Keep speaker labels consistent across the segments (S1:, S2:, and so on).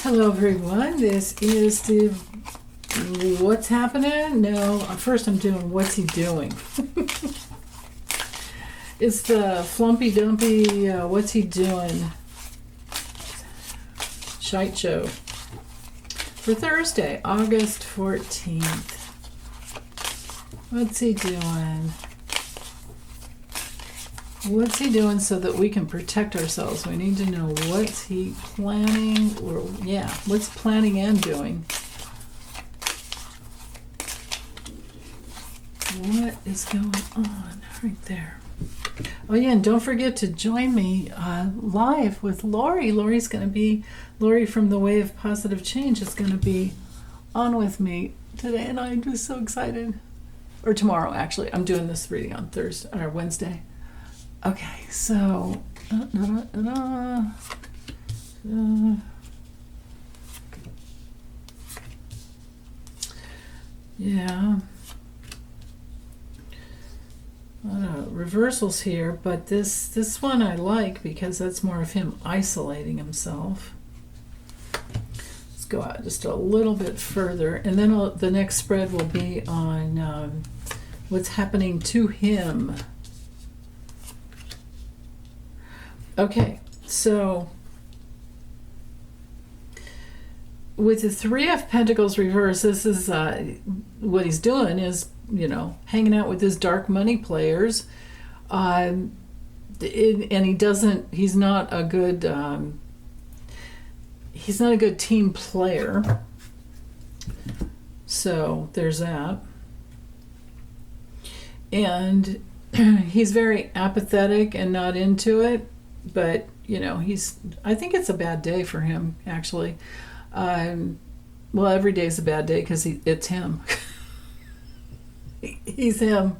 S1: Hello everyone, this is the What's Happening? No, first I'm doing What's He Doing? It's the Flumpy Dumpy What's He Doing shite show for Thursday, August 14th. What's he doing? What's he doing so that we can protect ourselves? We need to know what's he planning, or what's planning and doing. What is going on right there? Oh yeah, and don't forget to join me live with Lori. Lori from The Way of Positive Change is going to be on with me today, and I'm just so excited. Or tomorrow, actually. I'm doing this reading on Thursday or Wednesday. Okay, so reversals here, but this one I like because that's more of him isolating himself. Let's go out just a little bit further, and then the next spread will be on what's happening to him. Okay, so with the Three of Pentacles reversed, this is what he's doing is, hanging out with his dark money players, and he's not a good team player. So there's that. And he's very apathetic and not into it. But, I think it's a bad day for him, actually. Well, every day's a bad day because it's him. He's him.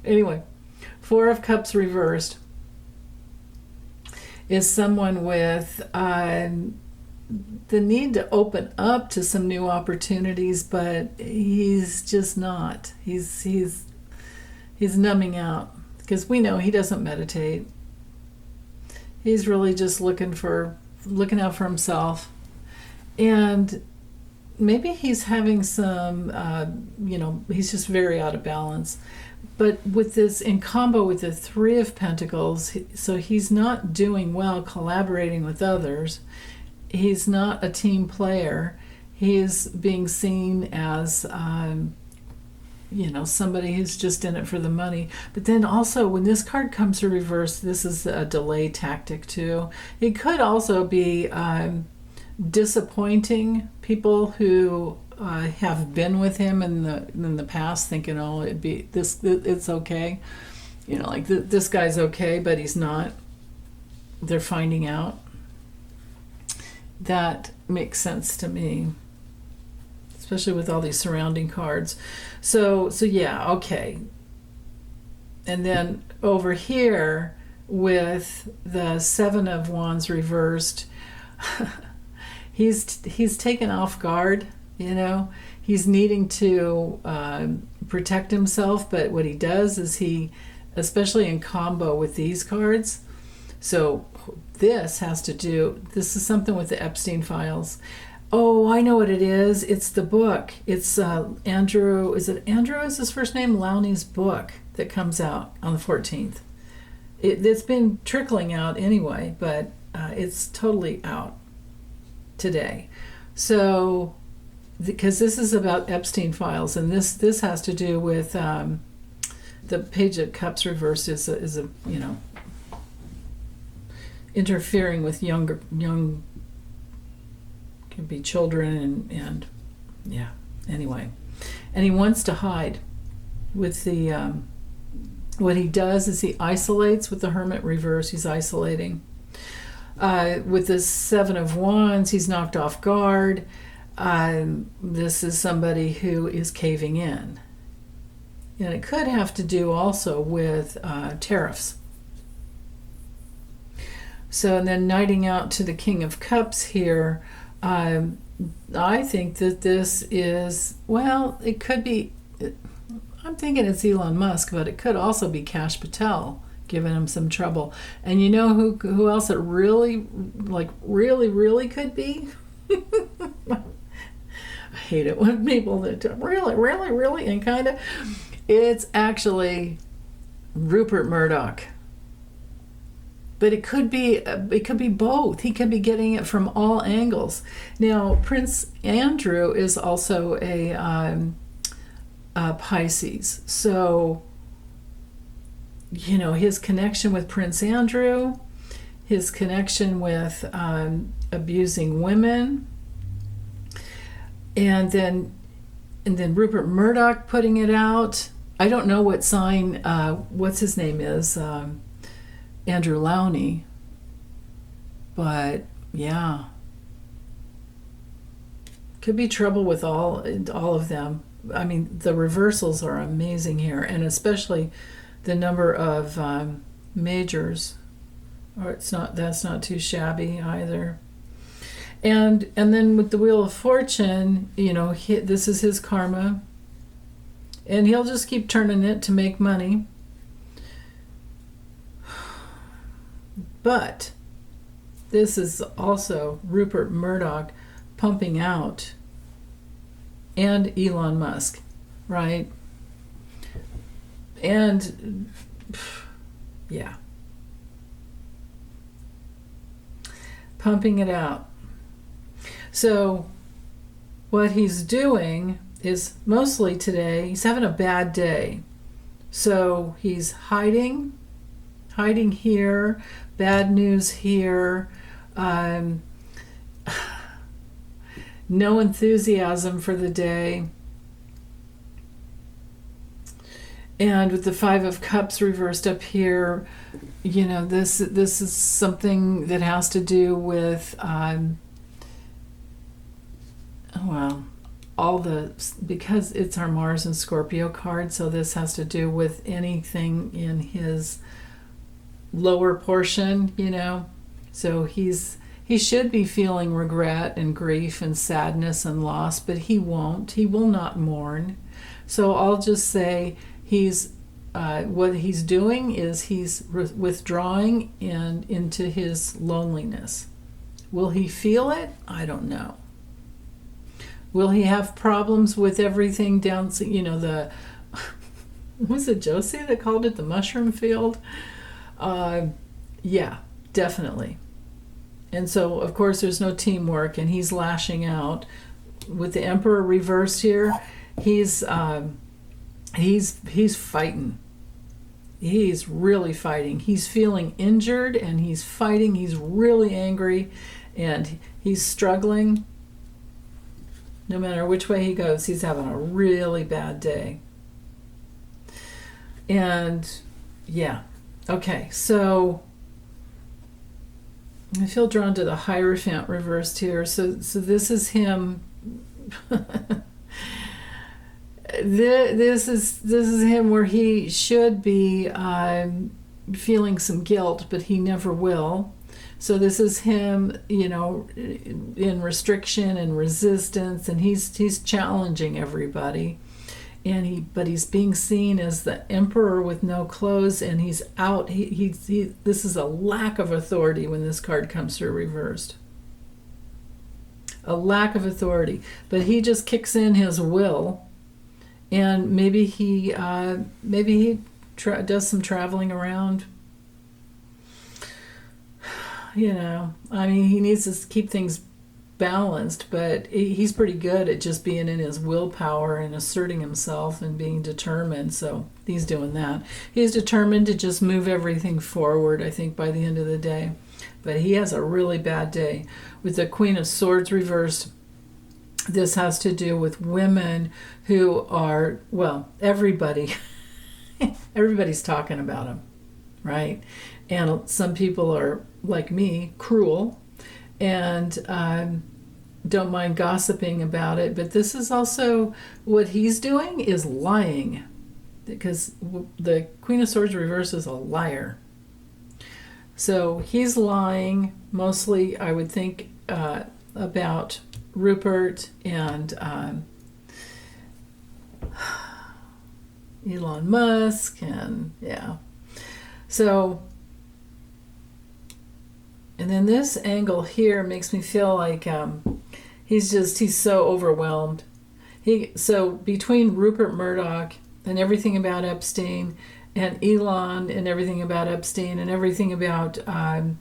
S1: Anyway, Four of Cups reversed is someone with the need to open up to some new opportunities, but he's just not. He's numbing out because we know he doesn't meditate. He's really just looking out for himself, and maybe he's having some, he's just very out of balance. But with this in combo with the Three of Pentacles, so he's not doing well collaborating with others. He's not a team player. He is being seen as somebody who's just in it for the money. But then also when this card comes to reverse, this is a delay tactic too. It could also be disappointing people who have been with him in the past, thinking, it's okay, this guy's okay, but he's not. They're finding out. That makes sense to me, especially with all these surrounding cards. So yeah, okay. And then over here with the Seven of Wands reversed, he's taken off guard, He's needing to protect himself, but what he does is especially in combo with these cards, so this is something with the Epstein files. Oh, I know what it is. It's the book. It's Andrew. Is it Andrew? Is his first name? Lowney's book that comes out on the 14th. It's been trickling out anyway, but it's totally out today. So, because this is about Epstein files, and this has to do with the Page of Cups reversed is a interfering with young. Can be children and anyway, and he wants to hide with the what he does is he isolates with the Hermit reverse. He's isolating with the Seven of Wands. He's knocked off guard. This is somebody who is caving in, and it could have to do also with tariffs. So, and then knighting out to the King of Cups here. I think that this is, it could be, I'm thinking it's Elon Musk, but it could also be Kash Patel giving him some trouble. And you know who else it really, like really could be? I hate it when people that really, and kind of. It's actually Rupert Murdoch. But it could be both. He could be getting it from all angles. Now, Prince Andrew is also a Pisces. So, you know, his connection with Prince Andrew, his connection with abusing women, and then Rupert Murdoch putting it out. I don't know what sign, what's his name is, Andrew Lowney, but yeah, could be trouble with all of them. I mean, the reversals are amazing here, and especially the number of majors. Or that's not too shabby either. And then with the Wheel of Fortune, you know, this is his karma, and he'll just keep turning it to make money. But this is also Rupert Murdoch pumping out, and Elon Musk, right? And yeah, pumping it out. So what he's doing is mostly today, he's having a bad day. So he's hiding here, bad news here, no enthusiasm for the day. And with the Five of Cups reversed up here, you know, this is something that has to do with, because it's our Mars and Scorpio card, so this has to do with anything in his lower portion, you know. So he should be feeling regret and grief and sadness and loss, but he won't. He will not mourn. So I'll just say what he's doing is he's withdrawing into his loneliness. Will he feel it? I don't know. Will he have problems with everything down, you know, was it Josie that called it the mushroom field? Yeah, definitely. And so, of course, there's no teamwork, and he's lashing out. With the Emperor reversed here, he's fighting. He's really fighting. He's feeling injured, and he's fighting. He's really angry, and he's struggling. No matter which way he goes, he's having a really bad day. And yeah, okay, so I feel drawn to the Hierophant reversed here. So this is him. This is him where he should be feeling some guilt, but he never will. So this is him, you know, in restriction and resistance, and he's challenging everybody. But he's being seen as the emperor with no clothes, and he's out. This is a lack of authority when this card comes through reversed. A lack of authority, but he just kicks in his will, and maybe he does some traveling around. You know, I mean, he needs to keep things balanced, but he's pretty good at just being in his willpower and asserting himself and being determined. So he's doing that. He's determined to just move everything forward, I think, by the end of the day. But he has a really bad day. With the Queen of Swords reversed, this has to do with women who are, well, everybody's talking about him, right? And some people are, like me, cruel and don't mind gossiping about it. But this is also what he's doing is lying, because the Queen of Swords reverse is a liar. So he's lying mostly, I would think, about Rupert and Elon Musk, and yeah. So, and then this angle here makes me feel like he's so overwhelmed. So between Rupert Murdoch and everything about Epstein, and Elon and everything about Epstein, and everything about the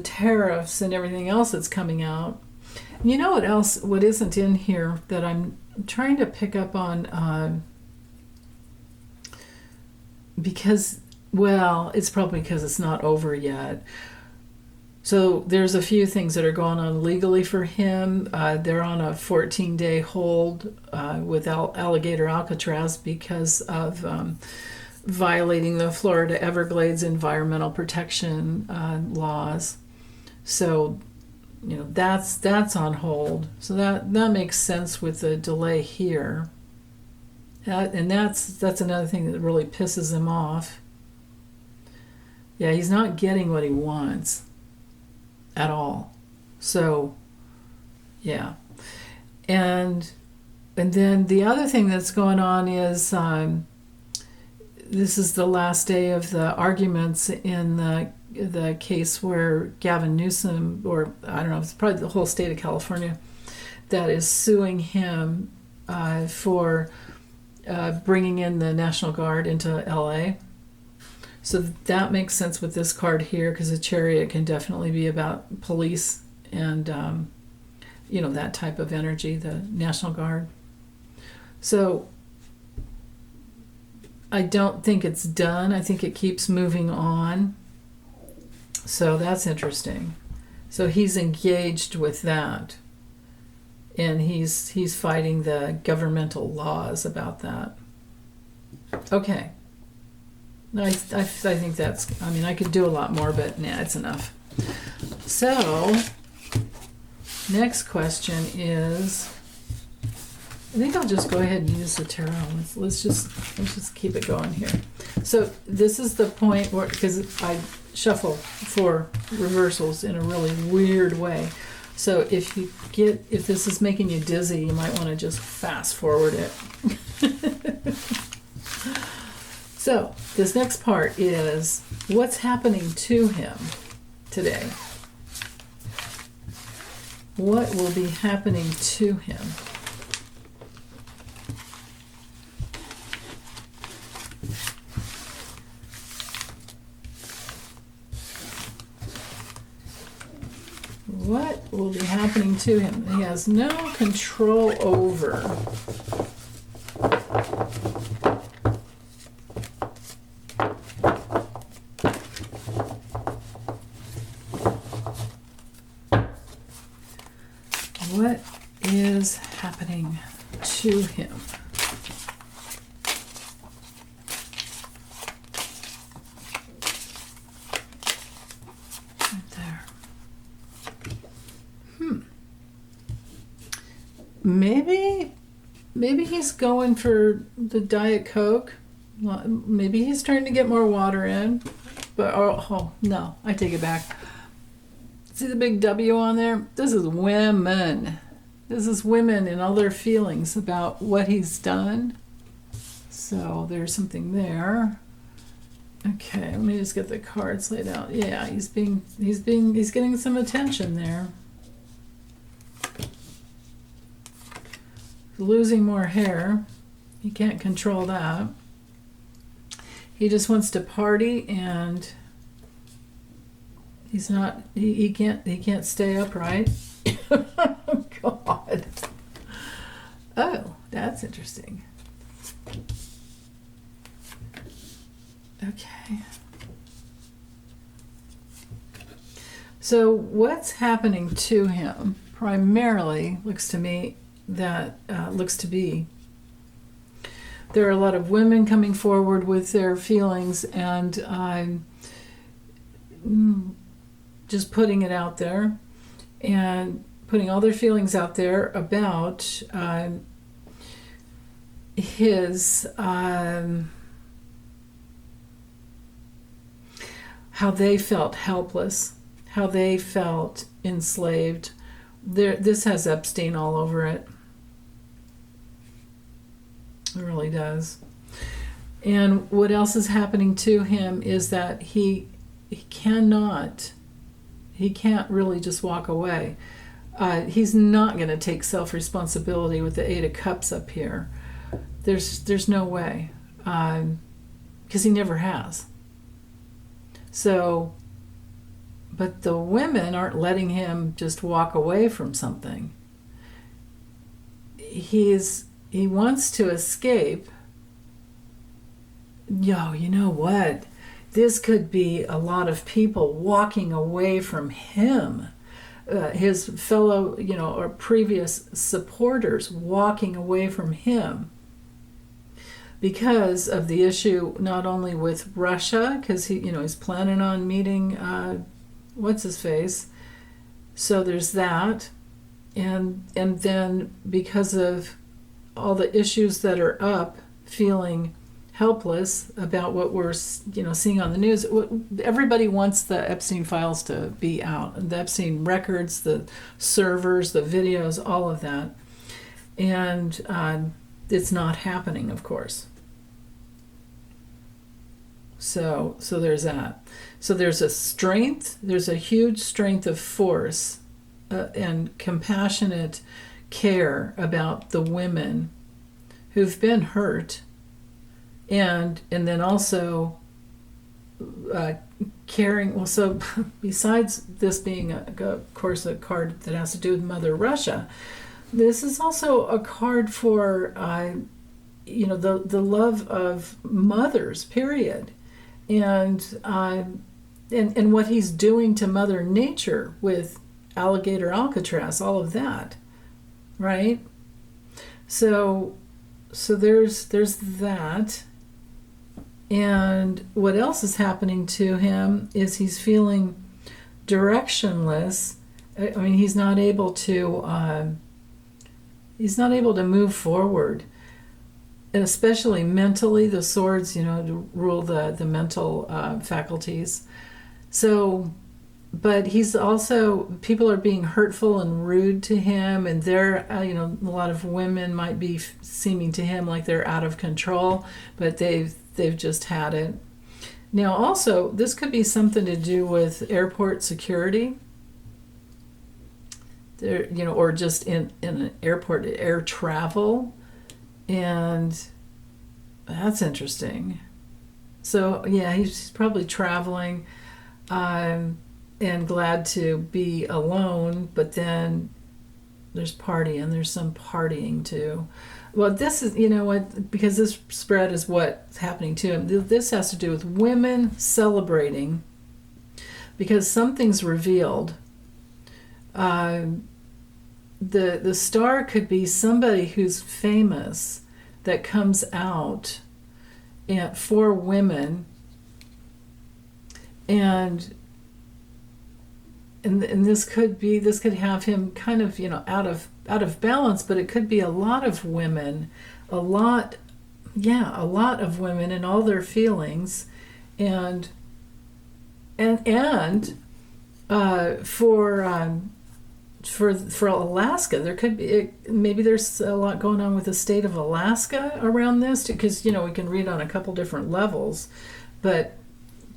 S1: tariffs and everything else that's coming out. You know what else? What isn't in here that I'm trying to pick up on? Because, well, it's probably because it's not over yet. So there's a few things that are going on legally for him. They're on a 14-day hold with Alligator Alcatraz because of violating the Florida Everglades environmental protection laws. So, that's on hold. So that makes sense with the delay here. And that's another thing that really pisses him off. Yeah, he's not getting what he wants at all. So, yeah. And then the other thing that's going on is this is the last day of the arguments in the case where Gavin Newsom, or I don't know, it's probably the whole state of California, that is suing him for bringing in the National Guard into LA. So that makes sense with this card here, because the Chariot can definitely be about police and, that type of energy, the National Guard. So I don't think it's done. I think it keeps moving on. So that's interesting. So he's engaged with that. And he's fighting the governmental laws about that. Okay. I think that's, I could do a lot more, but it's enough. So, next question is, I think I'll just go ahead and use the tarot. Let's just keep it going here. So this is the point where, because I shuffle for reversals in a really weird way. So if this is making you dizzy, you might want to just fast forward it. So this next part is what's happening to him today. What will be happening to him? What will be happening to him? He has no control over. What is happening to him? Right there. Maybe he's going for the Diet Coke. Maybe he's trying to get more water in. But no, I take it back. See the big W on there? This is women. This is women and all their feelings about what he's done. So there's something there. Okay, let me just get the cards laid out. Yeah, he's getting some attention there. Losing more hair. He can't control that. He just wants to party, and he's not. He can't stay upright. Oh God. Oh, that's interesting. Okay. So what's happening to him primarily looks to me that looks to be there are a lot of women coming forward with their feelings, and I'm just putting it out there and putting all their feelings out there about his how they felt helpless, how they felt enslaved. This has Epstein all over it. It really does. And what else is happening to him is that he can't really just walk away. He's not going to take self-responsibility with the Eight of Cups up here. There's no way, because he never has. So, but the women aren't letting him just walk away from something. He wants to escape. Yo, you know what? This could be a lot of people walking away from him. His fellow, or previous supporters walking away from him because of the issue, not only with Russia, because he's planning on meeting what's his face. So there's that, and then because of all the issues that are up, feeling helpless about what we're seeing on the news. Everybody wants the Epstein files to be out, the Epstein records, the servers, the videos, all of that, and it's not happening, of course. So there's that. So there's a huge strength of force and compassionate care about the women who've been hurt. And then also caring. Well, so besides this being, of course, a card that has to do with Mother Russia, this is also a card for, the love of mothers, period, and what he's doing to Mother Nature with alligator Alcatraz, all of that, right? So there's that. And what else is happening to him is he's feeling directionless. I mean, he's not able to move forward, and especially mentally. The swords, rule the mental faculties. So, but he's also, people are being hurtful and rude to him, and they're, a lot of women might be seeming to him like they're out of control, but they've just had it. Now, also, this could be something to do with airport security, there, or just in an airport, air travel, and that's interesting. So, yeah, he's probably traveling and glad to be alone, but then there's some partying too. Well, this is, because this spread is what's happening to him. This has to do with women celebrating because something's revealed. The star could be somebody who's famous that comes out for women, and this could have him kind of out of balance, but it could be a lot of women and all their feelings, and for Alaska, there could be, maybe there's a lot going on with the state of Alaska around this, because we can read on a couple different levels, but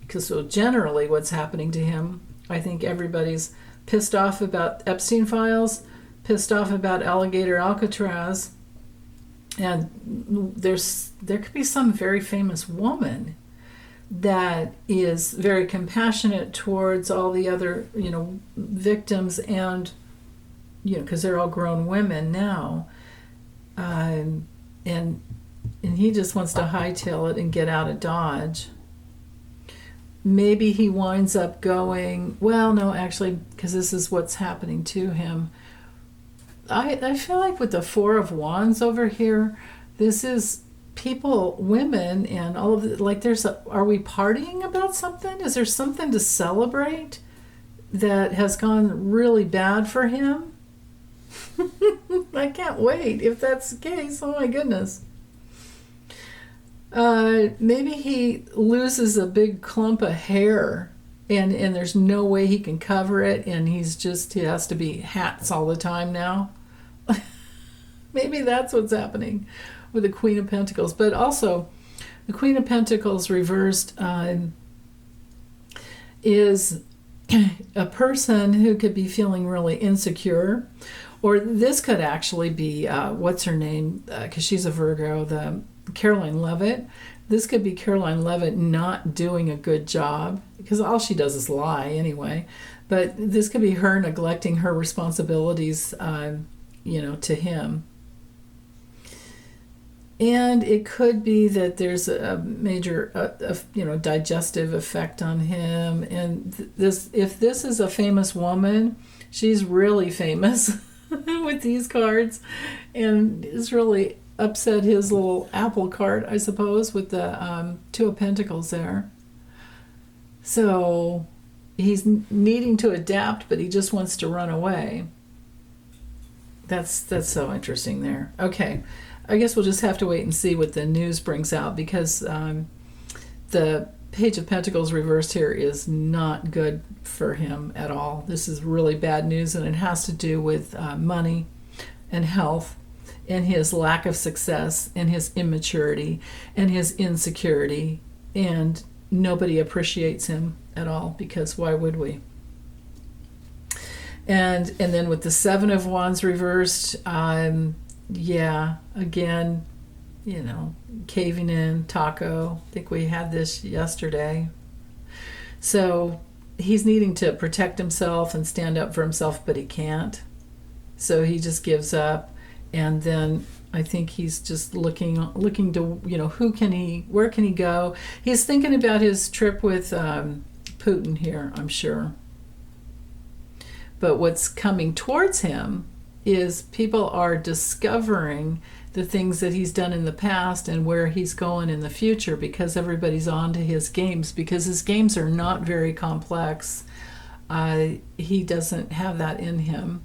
S1: because generally what's happening to him, I think everybody's pissed off about Epstein files, pissed off about alligator Alcatraz, and there could be some very famous woman that is very compassionate towards all the other victims, and because they're all grown women now, and he just wants to hightail it and get out of Dodge. Maybe he winds up going, well, no, actually, because this is what's happening to him. I feel like with the Four of Wands over here, this is people, women, and all of it. Like, are we partying about something? Is there something to celebrate that has gone really bad for him? I can't wait if that's the case. Oh my goodness. Maybe he loses a big clump of hair and there's no way he can cover it, and he has to be hats all the time now. Maybe that's what's happening with the Queen of Pentacles. But also, The Queen of Pentacles reversed is a person who could be feeling really insecure, or this could actually be what's her name, because she's a Virgo, the Caroline Levitt. This could be Caroline Levitt not doing a good job, because all she does is lie anyway. But this could be her neglecting her responsibilities, to him. And it could be that there's a major, digestive effect on him. And if this is a famous woman, she's really famous with these cards, and it's really upset his little apple cart, I suppose, with the Two of Pentacles there. So he's needing to adapt, but he just wants to run away. That's so interesting there. Okay, I guess we'll just have to wait and see what the news brings out, because the Page of Pentacles reversed here is not good for him at all. This is really bad news, and it has to do with money and health and his lack of success and his immaturity and his insecurity, and nobody appreciates him at all, because why would we? And then with the Seven of Wands reversed, again, caving in, taco. I think we had this yesterday. So he's needing to protect himself and stand up for himself, but he can't. So he just gives up. And then I think he's just looking to, where can he go? He's thinking about his trip with Putin here, I'm sure. But what's coming towards him is people are discovering the things that he's done in the past and where he's going in the future, because everybody's on to his games, because his games are not very complex. He doesn't have that in him.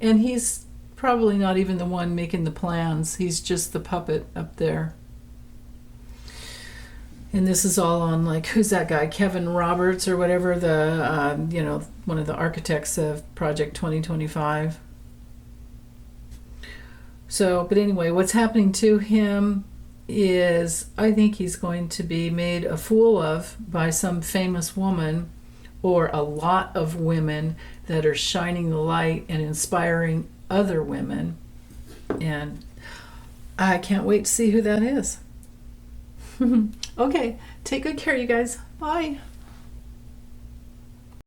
S1: And he's probably not even the one making the plans. He's just the puppet up there. And this is all on, who's that guy? Kevin Roberts or whatever, the one of the architects of Project 2025. So, but anyway, what's happening to him is, I think he's going to be made a fool of by some famous woman, or a lot of women that are shining the light and inspiring other women. And I can't wait to see who that is. Okay, take good care, you guys. Bye.